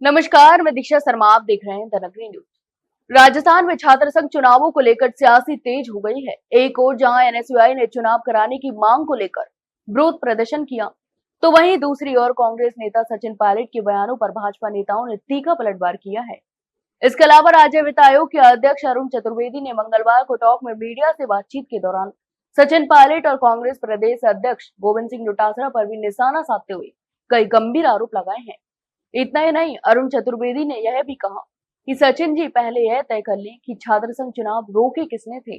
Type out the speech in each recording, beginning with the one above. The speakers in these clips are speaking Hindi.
नमस्कार, मैं दीक्षा शर्मा। आप देख रहे हैं द नगरी न्यूज। राजस्थान में छात्र संघ चुनावों को लेकर सियासी तेज हो गई है। एक ओर जहां एनएसयूआई ने चुनाव कराने की मांग को लेकर विरोध प्रदर्शन किया, तो वहीं दूसरी ओर कांग्रेस नेता सचिन पायलट के बयानों पर भाजपा नेताओं ने तीखा पलटवार किया है। इसके अलावा राज्य वित्त आयोग के अध्यक्ष अरुण चतुर्वेदी ने मंगलवार को टॉक में मीडिया से बातचीत के दौरान सचिन पायलट और कांग्रेस प्रदेश अध्यक्ष गोविंद सिंह डोटासरा पर भी निशाना साधते हुए कई गंभीर आरोप लगाए हैं। इतना ही नहीं, अरुण चतुर्वेदी ने यह भी कहा कि सचिन जी, पहले यह तय कर लें कि छात्र संघ चुनाव रोके किसने थे।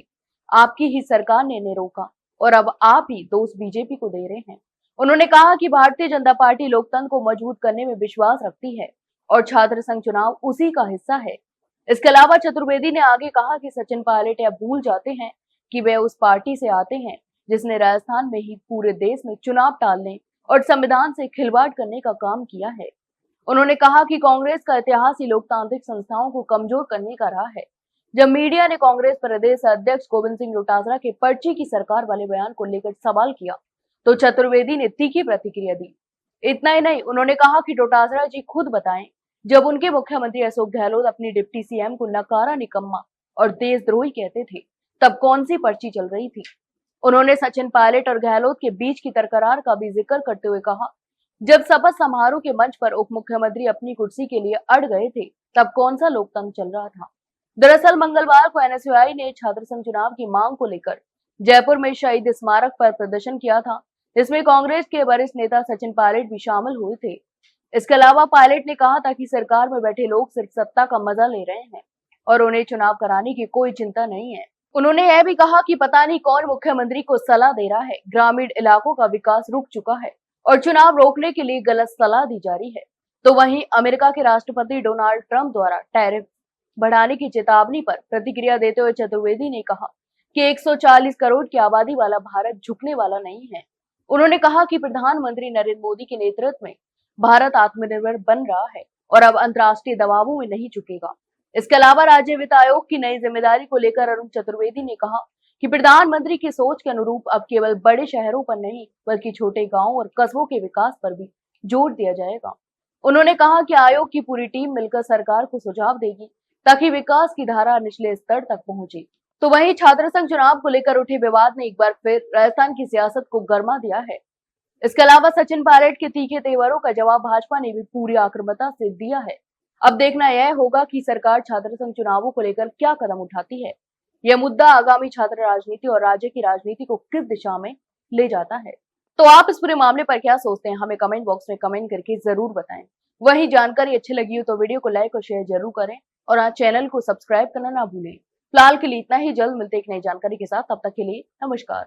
आपकी ही सरकार ने इन्हें रोका और अब आप ही दोष बीजेपी को दे रहे हैं। उन्होंने कहा कि भारतीय जनता पार्टी लोकतंत्र को मजबूत करने में विश्वास रखती है और छात्र संघ चुनाव उसी का हिस्सा है। इसके अलावा चतुर्वेदी ने आगे कहा कि सचिन पायलट यह भूल जाते हैं कि वे उस पार्टी से आते हैं जिसने राजस्थान में ही पूरे देश में चुनाव टालने और संविधान से खिलवाड़ करने का काम किया है। उन्होंने कहा कि कांग्रेस का इतिहास ही लोकतांत्रिक संस्थाओं को कमजोर करने का रहा है। जब मीडिया ने कांग्रेस प्रदेश अध्यक्ष गोविंद सिंह डोटासरा के पर्ची की सरकार वाले बयान को लेकर सवाल किया, तो चतुर्वेदी ने तीखी प्रतिक्रिया दी। इतना ही नहीं, उन्होंने कहा कि डोटासरा जी खुद बताएं, जब उनके मुख्यमंत्री अशोक गहलोत अपनी डिप्टी सीएम को नकारा, निकम्मा और देशद्रोही कहते थे, तब कौन सी पर्ची चल रही थी। उन्होंने सचिन पायलट और गहलोत के बीच की तकरार का भी जिक्र करते हुए कहा, जब शपथ समारोह के मंच पर उप मुख्यमंत्री अपनी कुर्सी के लिए अड़ गए थे, तब कौन सा लोकतंत्र चल रहा था। दरअसल मंगलवार को एनएसयूआई ने छात्र संघ चुनाव की मांग को लेकर जयपुर में शहीद स्मारक पर प्रदर्शन किया था, जिसमें कांग्रेस के वरिष्ठ नेता सचिन पायलट भी शामिल हुए थे। इसके अलावा पायलट ने कहा था कि सरकार में बैठे लोग सिर्फ सत्ता का मजा ले रहे हैं और उन्हें चुनाव कराने की कोई चिंता नहीं है। उन्होंने यह भी कहा कि पता नहीं कौन मुख्यमंत्री को सलाह दे रहा है, ग्रामीण इलाकों का विकास रुक चुका है और चुनाव रोकने के लिए गलत सलाह दी जा रही है। तो वहीं अमेरिका के राष्ट्रपति डोनाल्ड ट्रंप द्वारा टैरिफ बढ़ाने की चेतावनी पर प्रतिक्रिया देते हुए चतुर्वेदी ने कहा कि 140 करोड़ की आबादी वाला भारत झुकने वाला नहीं है। उन्होंने कहा कि प्रधानमंत्री नरेंद्र मोदी के नेतृत्व में भारत आत्मनिर्भर बन रहा है और अब अंतर्राष्ट्रीय दबावों में नहीं झुकेगा। इसके अलावा राज्य वित्त आयोग की नई जिम्मेदारी को लेकर अरुण चतुर्वेदी ने कहा कि प्रधानमंत्री की सोच के अनुरूप अब केवल बड़े शहरों पर नहीं, बल्कि छोटे गांवों और कस्बों के विकास पर भी जोर दिया जाएगा। उन्होंने कहा कि आयोग की पूरी टीम मिलकर सरकार को सुझाव देगी ताकि विकास की धारा निचले स्तर तक पहुंचे। तो वहीं छात्र संघ चुनाव को लेकर उठे विवाद ने एक बार फिर राजस्थान की सियासत को गर्मा दिया है। इसके अलावा सचिन पायलट के तीखे तेवरों का जवाब भाजपा ने भी पूरी आक्रामकता से दिया है। अब देखना यह होगा कि सरकार छात्र संघ चुनावों को लेकर क्या कदम उठाती है। यह मुद्दा आगामी छात्र राजनीति और राज्य की राजनीति को किस दिशा में ले जाता है। तो आप इस पूरे मामले पर क्या सोचते हैं, हमें कमेंट बॉक्स में कमेंट करके जरूर बताएं। वहीं जानकारी अच्छी लगी हो तो वीडियो को लाइक और शेयर जरूर करें और आज चैनल को सब्सक्राइब करना ना भूलें। फिलहाल के लिए इतना ही, जल्द मिलते एक नई जानकारी के साथ, तब तक के लिए नमस्कार।